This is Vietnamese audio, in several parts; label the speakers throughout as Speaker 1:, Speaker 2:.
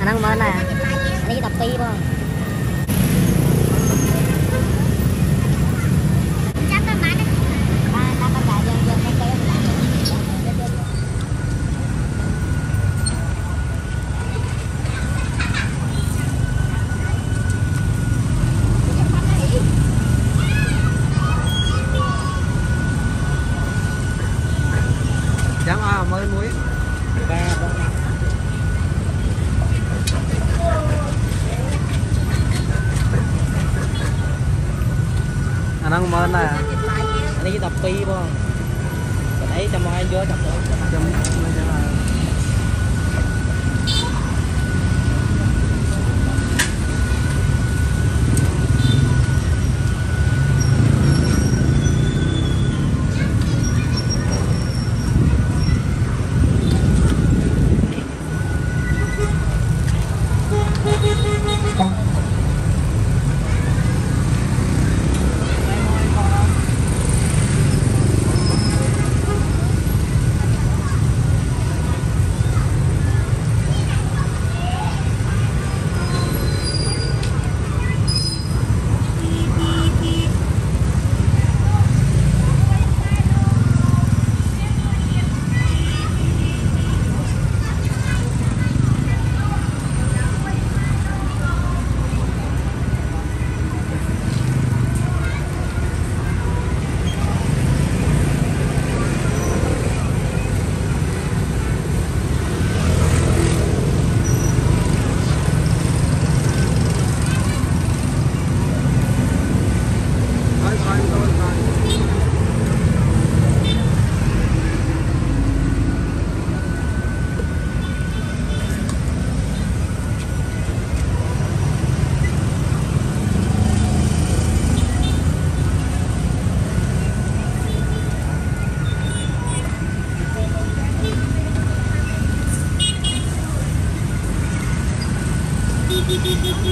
Speaker 1: năng mới nè, đi tập pi không?
Speaker 2: Chẳng ai mới muối anh đang mơn nè anh đi tập pi không đấy cho mọi anh vô tập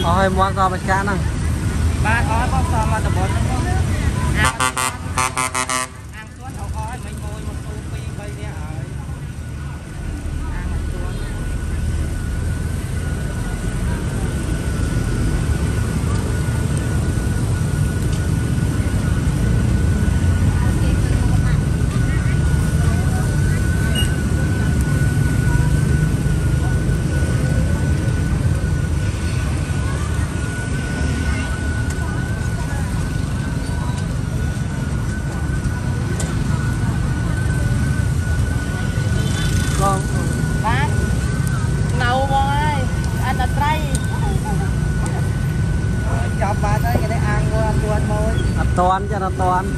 Speaker 2: ôi mua co bạch cá nè ba ói bóc sao mà tập bột ăn xuống ổ ói mấy môi một tu phi bay nè ăn xuống bác nấu rồi anh là trai chọc bà tới cái này ăn qua tuần môi toàn cho nó toàn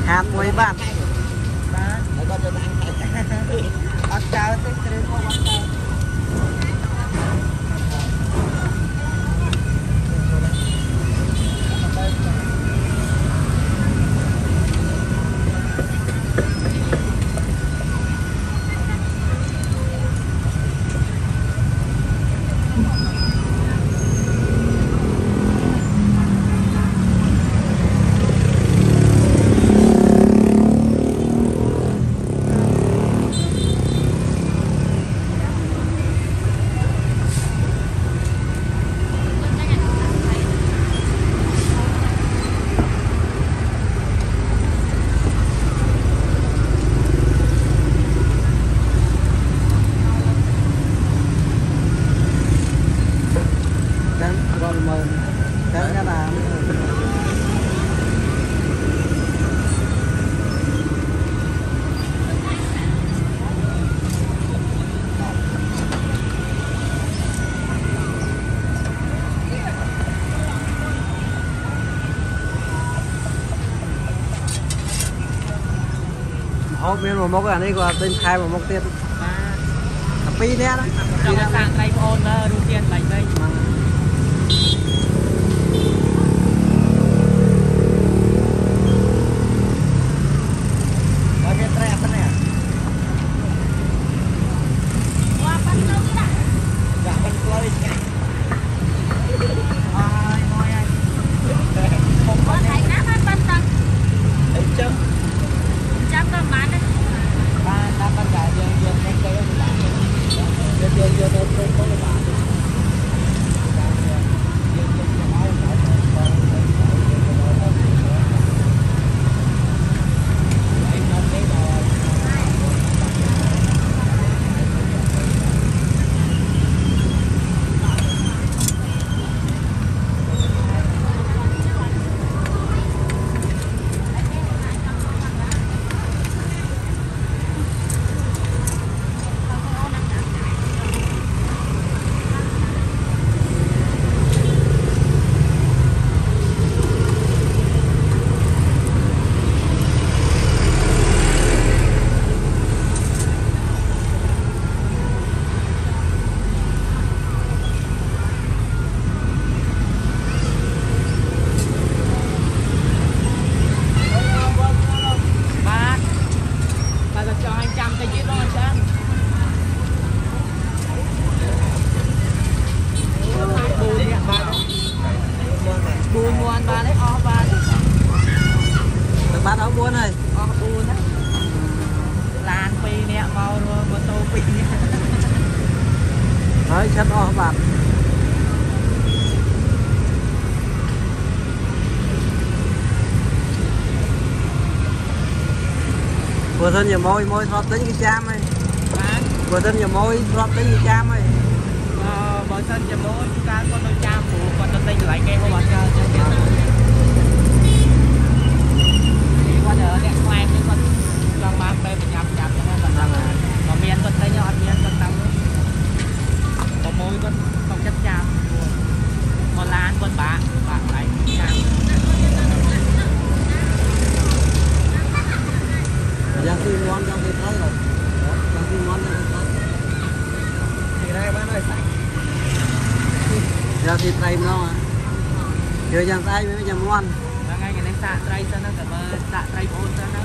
Speaker 2: hạt muối bạn ăn cháo tới cái hộp miếng một mốc ở đây có tên khai một mốc tiền pi nè đó trong cái sang đây ôn đu tiên bánh đây có cái tre phân này qua phân đâu đi đã dạ phân lôi ai ngồi ai không có thấy nát phân phân tăng chấm chấm cơ bán đấy ba phân cả dương dương cái cây Chưa chưa tôi có cái bạn. Buồn buồn bà lấy o bà bán áo buồn này o buồn á làn pi nè màu rồi mô tô pi nè đấy chất o bạn vừa thân nhiều môi môi thọt tính cái cham ấy vừa thân nhiều môi thọt tính cái cham ấy bởi thân nhiều môi chúng ta có đôi cham phụ còn thân tính lại nghe không bạn cho qua giờ đẹp khoan nhưng con trong ba phê mình nhập cho nên mình làm mà miền con tây nhọt miền con tàu có môi con không chất cham một lan con bạc lại cham giang phi ngon giang phi thái rồi giang phi ngon giang phi thái thì đây bán ơi giang phi thái nó mà giờ giang thái mới giang ngon ngay cái này xạ trai sao nó cảm xạ trai ôn sao nó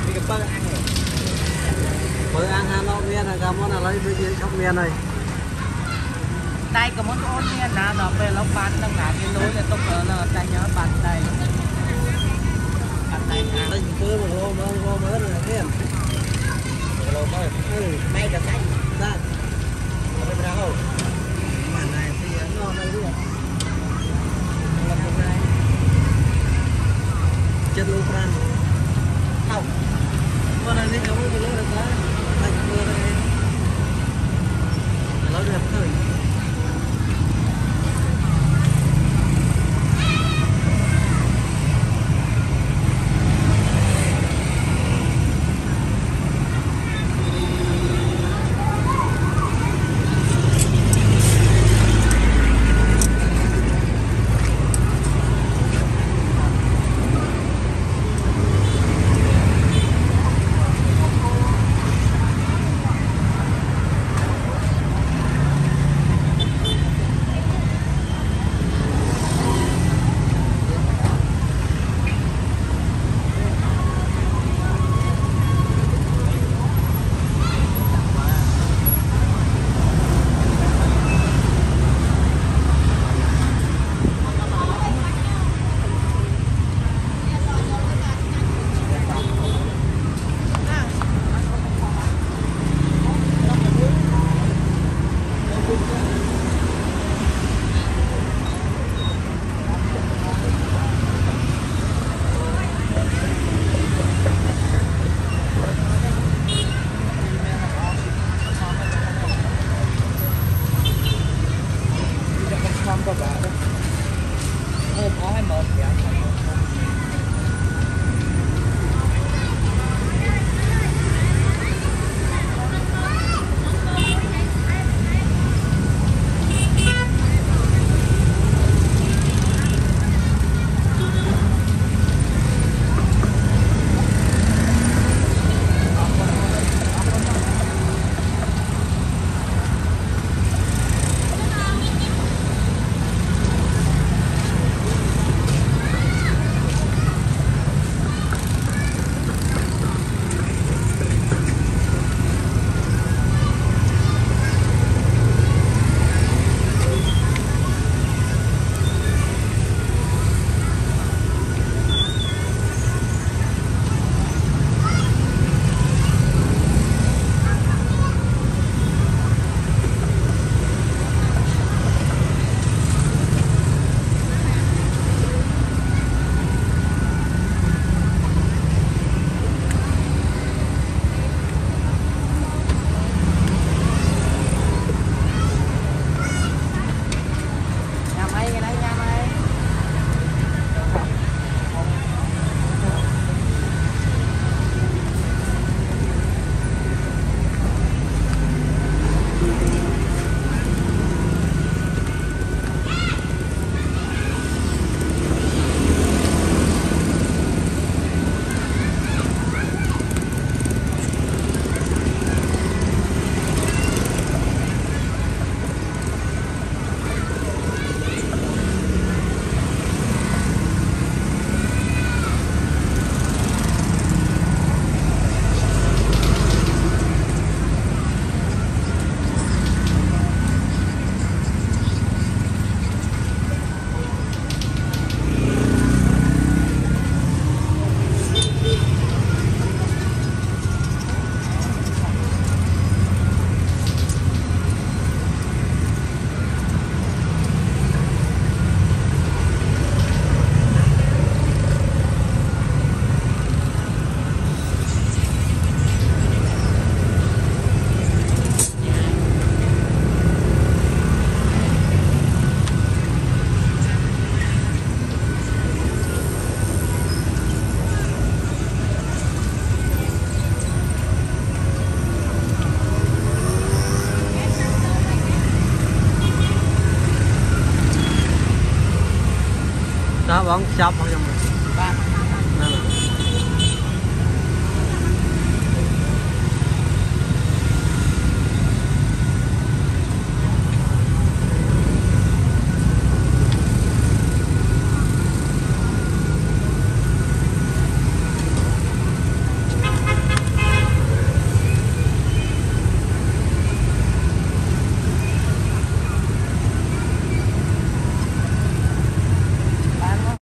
Speaker 2: đi cái bơ ăn rồi bơ ăn hà nội miền là cảm ơn là lấy với chuyện trong miền này đây có món ôn miền là nó về lóc bán đang ngả cái lối là tốc nó tay nhớ bàn tay đây cứ một lô mới rồi thêm lô mới may cả xanh ra không phải đâu màn này thì ngon đây luôn chất lô pran không con này không có lô được đó anh mưa đây lô đẹp thôi bóng chọc hoặc